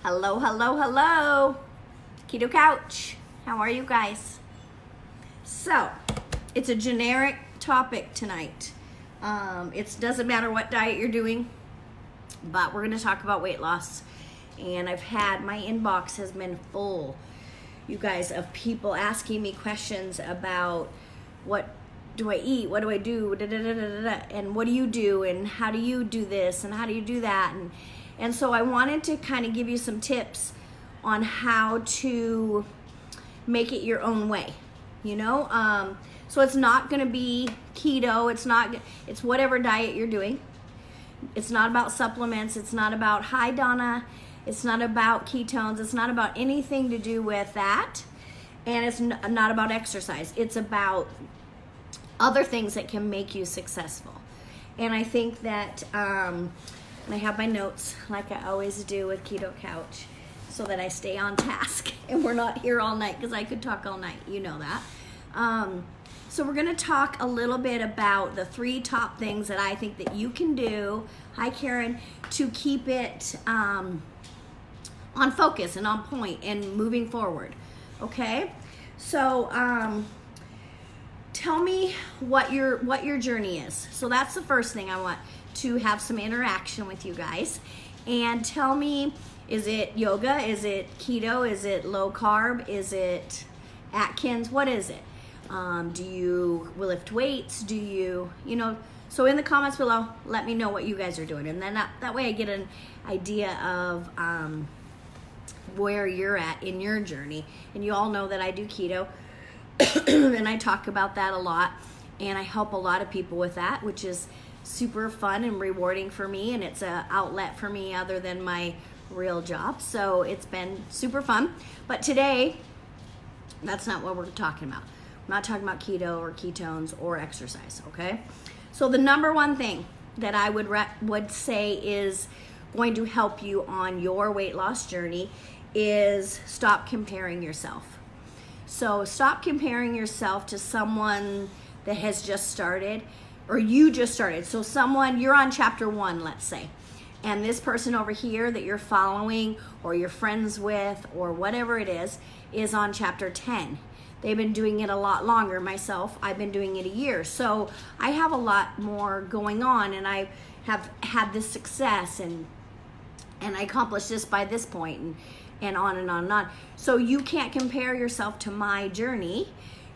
Hello, hello, hello. Keto Couch. How are you guys? So, it's a generic topic tonight. It doesn't matter what diet you're doing, but we're going to talk about weight loss. And my inbox has been full, you guys, of people asking me questions about what do I eat, what do I do, and what do you do, and how do you do this, and how do you do that, and so I wanted to kind of give you some tips on how to make it your own way, so it's not going to be keto, it's whatever diet you're doing. It's not about supplements, it's not about high Donna, it's not about ketones, it's not about anything to do with that, and it's not about exercise. It's about other things that can make you successful. And I think that, and I have my notes like I always do with Keto Couch so that I stay on task and we're not here all night, because I could talk all night, you know that. So we're gonna talk a little bit about the 3 top things that I think that you can do, hi Karen, to keep it on focus and on point and moving forward, okay? So, tell me what your journey is. So that's the first thing I want to have some interaction with you guys. And tell me, is it yoga? Is it keto? Is it low carb? Is it Atkins? What is it? Do you lift weights? Do you, so in the comments below, let me know what you guys are doing. And then that way I get an idea of where you're at in your journey. And you all know that I do keto. And I talk about that a lot, and I help a lot of people with that, which is super fun and rewarding for me, and it's an outlet for me other than my real job. So it's been super fun. But today, that's not what we're talking about. I'm not talking about keto or ketones or exercise, okay? So the number one thing that I would say is going to help you on your weight loss journey is stop comparing yourself. So stop comparing yourself to someone that has just started, or you just started. So you're on chapter 1, let's say, and this person over here that you're following or you're friends with or whatever it is on chapter 10. They've been doing it a lot longer. Myself, I've been doing it a year. So I have a lot more going on, and I have had this success, and I accomplished this by this point, and on and on and on. So you can't compare yourself to my journey.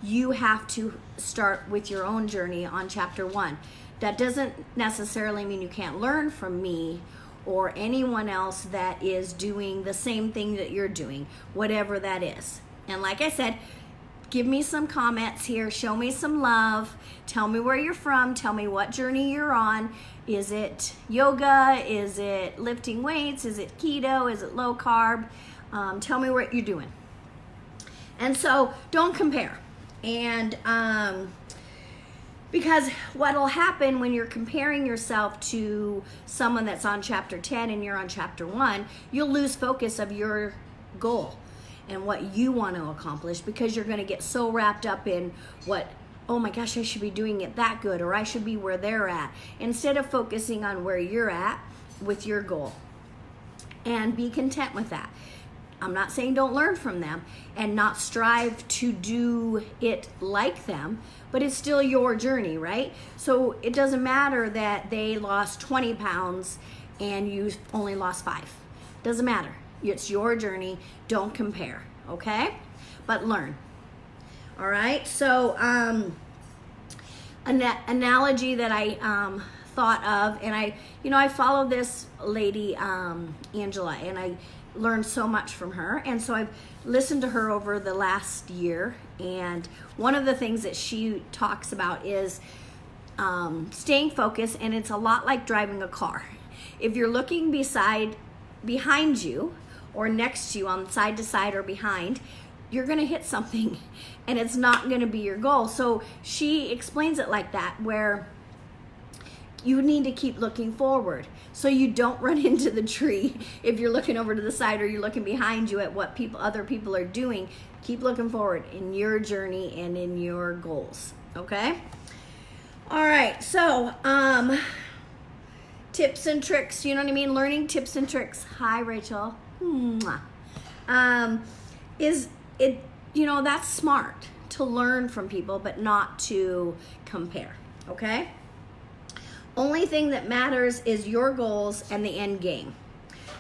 You have to start with your own journey on chapter 1. That doesn't necessarily mean you can't learn from me or anyone else that is doing the same thing that you're doing, whatever that is. And like I said, give me some comments here, show me some love, tell me where you're from, tell me what journey you're on. Is it yoga? Is it lifting weights? Is it keto? Is it low carb? Tell me what you're doing. And so don't compare. And because what'll happen when you're comparing yourself to someone that's on chapter 10 and you're on chapter 1, you'll lose focus of your goal and what you want to accomplish, because you're going to get so wrapped up in oh my gosh, I should be doing it that good, or I should be where they're at, instead of focusing on where you're at with your goal. And be content with that. I'm not saying don't learn from them and not strive to do it like them, but it's still your journey, right? So it doesn't matter that they lost 20 pounds and you only lost 5. Doesn't matter. It's your journey. Don't compare, okay? But learn. All right? So an analogy that I thought of, and I follow this lady, Angela, and I learned so much from her, and so I've listened to her over the last year, and one of the things that she talks about is staying focused, and it's a lot like driving a car. If you're looking behind you or next to you, on side to side or behind, you're going to hit something, and it's not going to be your goal. So she explains it like that, where you need to keep looking forward so you don't run into the tree. If you're looking over to the side or you're looking behind you at what other people are doing, keep looking forward in your journey and in your goals, okay? All right, so tips and tricks, you know what I mean? Learning tips and tricks. Hi, Rachel. Mwah. Is it, that's smart to learn from people, but not to compare, okay? Only thing that matters is your goals and the end game.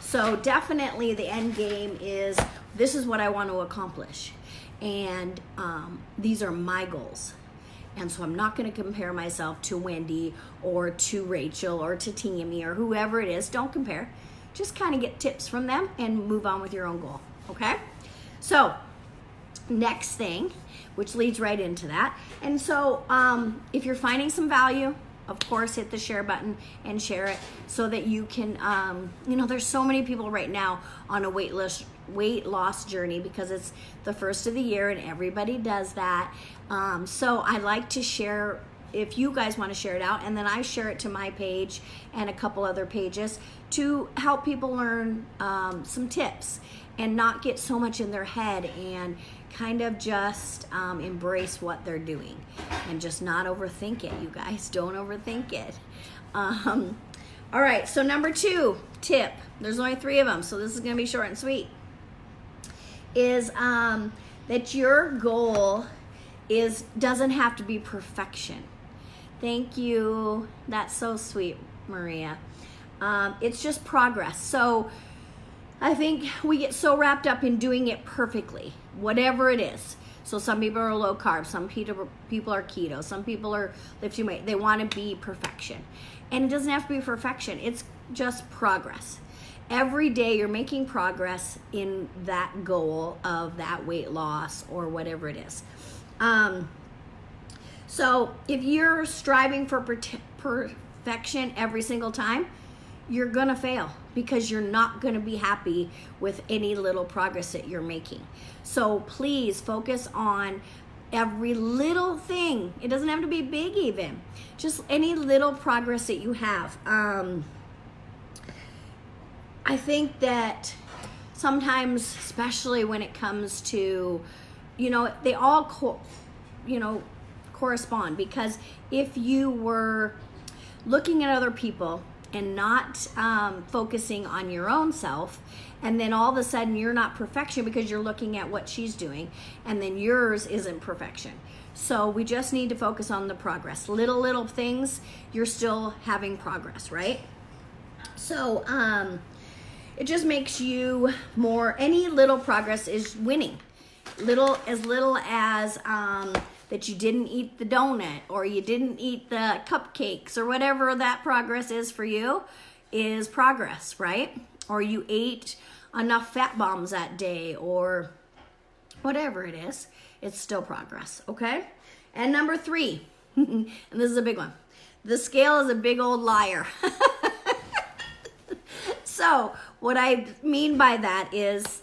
So definitely the end game is, this is what I want to accomplish. And these are my goals. And so I'm not going to compare myself to Wendy or to Rachel or to Tammy or whoever it is. Don't compare. Just kind of get tips from them and move on with your own goal, okay? So next thing, which leads right into that. And so if you're finding some value, of course, hit the share button and share it so that you can, there's so many people right now on a weight loss journey because it's the first of the year and everybody does that. So I like to share, if you guys want to share it out, and then I share it to my page and a couple other pages to help people learn some tips and not get so much in their head and kind of just embrace what they're doing and just not overthink it. You guys, don't overthink it. All right, so number 2 tip, there's only 3 of them, so this is going to be short and sweet, is that your goal doesn't have to be perfection. Thank you. That's so sweet, Maria. It's just progress. So I think we get so wrapped up in doing it perfectly, whatever it is. So some people are low carb, some people are keto, some people are lifting weight. They want to be perfection. And it doesn't have to be perfection. It's just progress. Every day you're making progress in that goal of that weight loss or whatever it is. So if you're striving for perfection every single time, you're going to fail because you're not going to be happy with any little progress that you're making. So please focus on every little thing. It doesn't have to be big even. Just any little progress that you have. I think that sometimes, especially when it comes to, they all, correspond, because if you were looking at other people and not focusing on your own self, and then all of a sudden you're not perfection because you're looking at what she's doing, and then yours isn't perfection. So we just need to focus on the progress. Little things, you're still having progress, right? So it just makes you more, any little progress is winning. As little as that you didn't eat the donut or you didn't eat the cupcakes or whatever that progress is for you is progress, right? Or you ate enough fat bombs that day or whatever it is, it's still progress, okay? And number 3, and this is a big one, the scale is a big old liar. So what I mean by that is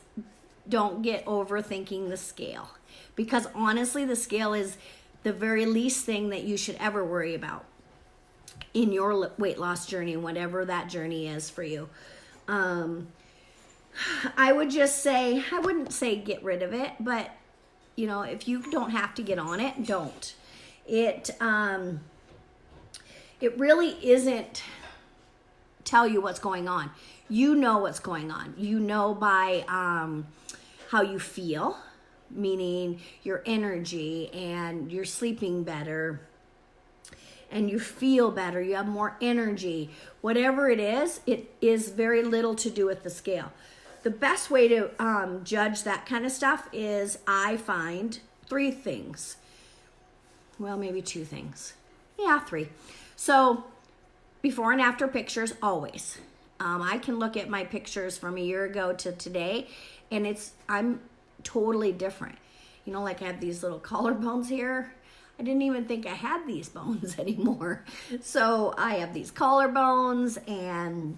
don't get overthinking the scale, because honestly, the scale is the very least thing that you should ever worry about in your weight loss journey, whatever that journey is for you. I would just say, I wouldn't say get rid of it, but if you don't have to get on it, don't. It really isn't tell you what's going on. You know what's going on. You know by how you feel, meaning your energy, and you're sleeping better and you feel better, you have more energy. Whatever it is very little to do with the scale. The best way to judge that kind of stuff is, I find 3 things. Well, maybe 2 things. Yeah, 3. So before and after pictures, always. I can look at my pictures from a year ago to today, and I'm totally different. Like I have these little collarbones here. I didn't even think I had these bones anymore. So I have these collarbones, and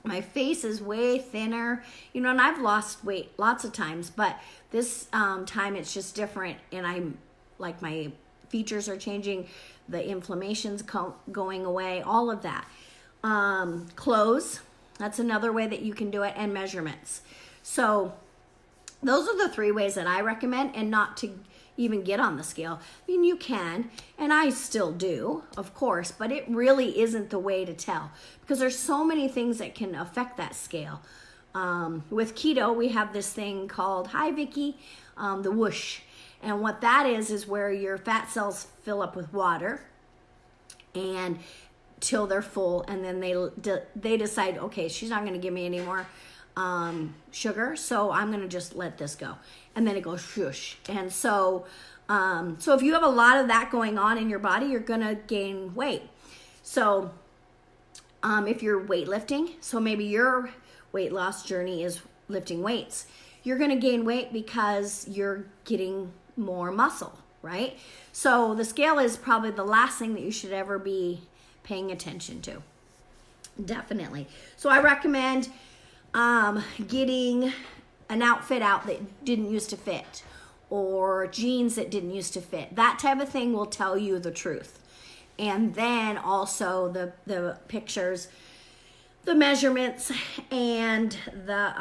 my face is way thinner. And I've lost weight lots of times, but this time it's just different, and I'm like, my features are changing, the inflammation's going away, all of that. Clothes, that's another way that you can do it, and measurements. So those are the 3 ways that I recommend, and not to even get on the scale. I mean, you can, and I still do, of course, but it really isn't the way to tell because there's so many things that can affect that scale. With keto, we have this thing called, hi Vicki, the whoosh. And what that is where your fat cells fill up with water and till they're full, and then they decide, okay, she's not going to give me any more sugar, so I'm going to just let this go. And then it goes shush. And so if you have a lot of that going on in your body, you're going to gain weight. So if you're weightlifting, so maybe your weight loss journey is lifting weights, you're going to gain weight because you're getting more muscle, right? So the scale is probably the last thing that you should ever be paying attention to. Definitely. So I recommend getting an outfit out that didn't used to fit, or jeans that didn't used to fit. That type of thing will tell you the truth. And then also the pictures, the measurements, and the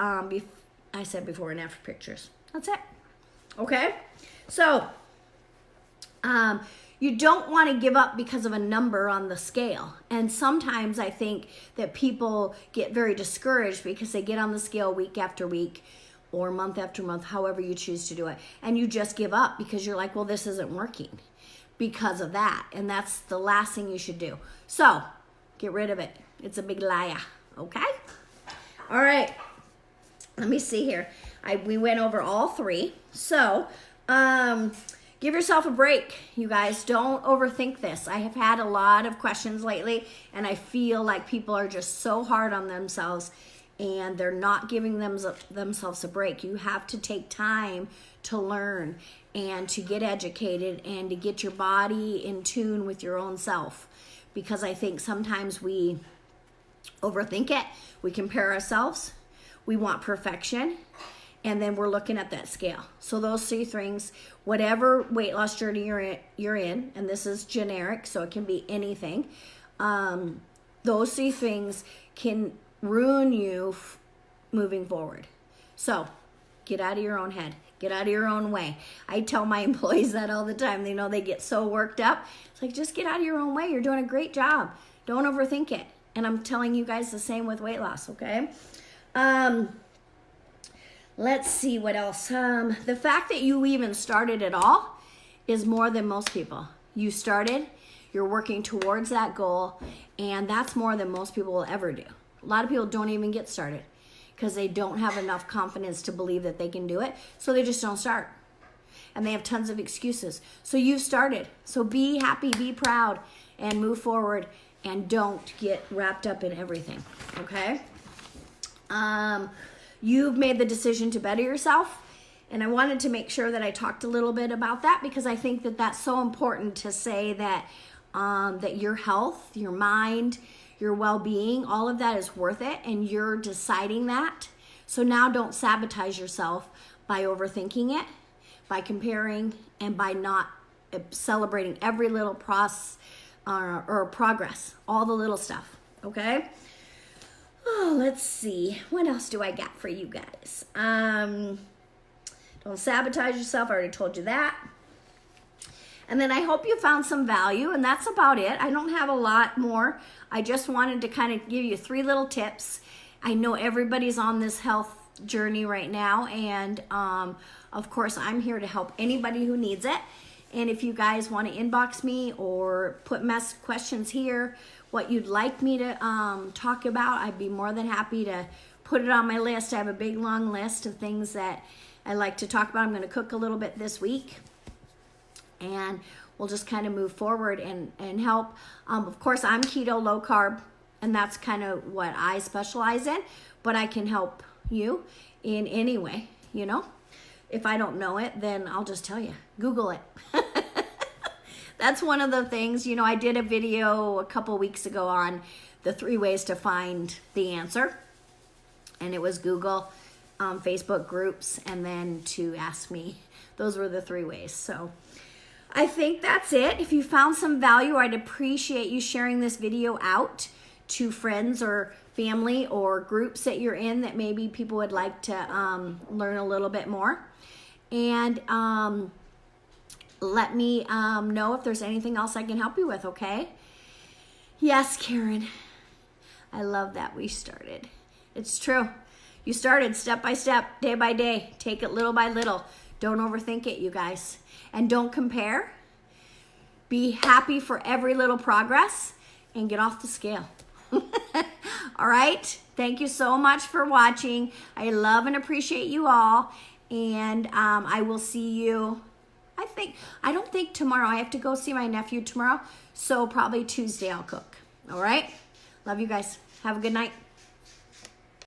I said before and after pictures. That's it. Okay? So you don't want to give up because of a number on the scale. And sometimes I think that people get very discouraged because they get on the scale week after week or month after month, however you choose to do it. And you just give up because you're like, well, this isn't working because of that. And that's the last thing you should do. So get rid of it. It's a big liar. Okay? All right. Let me see here. We went over all three. So give yourself a break, you guys. Don't overthink this. I have had a lot of questions lately, and I feel like people are just so hard on themselves, and they're not giving themselves a break. You have to take time to learn and to get educated and to get your body in tune with your own self, because I think sometimes we overthink it. We compare ourselves. We want perfection. And then we're looking at that scale. So those three things, whatever weight loss journey you're in, and this is generic, so it can be anything, those three things can ruin you moving forward. So get out of your own head. Get out of your own way. I tell my employees that all the time. They know they get so worked up. It's like, just get out of your own way. You're doing a great job. Don't overthink it. And I'm telling you guys the same with weight loss, okay? Let's see what else. The fact that you even started at all is more than most people. You started, you're working towards that goal, and that's more than most people will ever do. A lot of people don't even get started because they don't have enough confidence to believe that they can do it, so they just don't start. And they have tons of excuses. So you've started. So be happy, be proud, and move forward, and don't get wrapped up in everything, okay? You've made the decision to better yourself, and I wanted to make sure that I talked a little bit about that because I think that that's so important to say that that your health, your mind, your well-being, all of that is worth it, and you're deciding that. So now don't sabotage yourself by overthinking it, by comparing, and by not celebrating every little process or progress, all the little stuff, okay? Oh, let's see. What else do I got for you guys? Don't sabotage yourself. I already told you that. And then I hope you found some value, and that's about it. I don't have a lot more. I just wanted to kind of give you 3 little tips. I know everybody's on this health journey right now, and of course, I'm here to help anybody who needs it. And if you guys want to inbox me or put questions here, what you'd like me to talk about, I'd be more than happy to put it on my list. I have a big, long list of things that I like to talk about. I'm going to cook a little bit this week, and we'll just kind of move forward and help. Of course, I'm keto, low carb, and that's kind of what I specialize in, but I can help you in any way, you know. If I don't know it, then I'll just tell you. Google it. That's one of the things, you know, I did a video a couple weeks ago on the 3 ways to find the answer. And it was Google, Facebook groups, and then to ask me. Those were the 3 ways. So I think that's it. If you found some value, I'd appreciate you sharing this video out to friends or family or groups that you're in that maybe people would like to learn a little bit more. And let me know if there's anything else I can help you with, okay? Yes, Karen. I love that we started. It's true. You started step by step, day by day. Take it little by little. Don't overthink it, you guys. And don't compare. Be happy for every little progress and get off the scale. All right? Thank you so much for watching. I love and appreciate you all. And I will see you, I don't think tomorrow. I have to go see my nephew tomorrow. So probably Tuesday I'll cook. All right? Love you guys. Have a good night.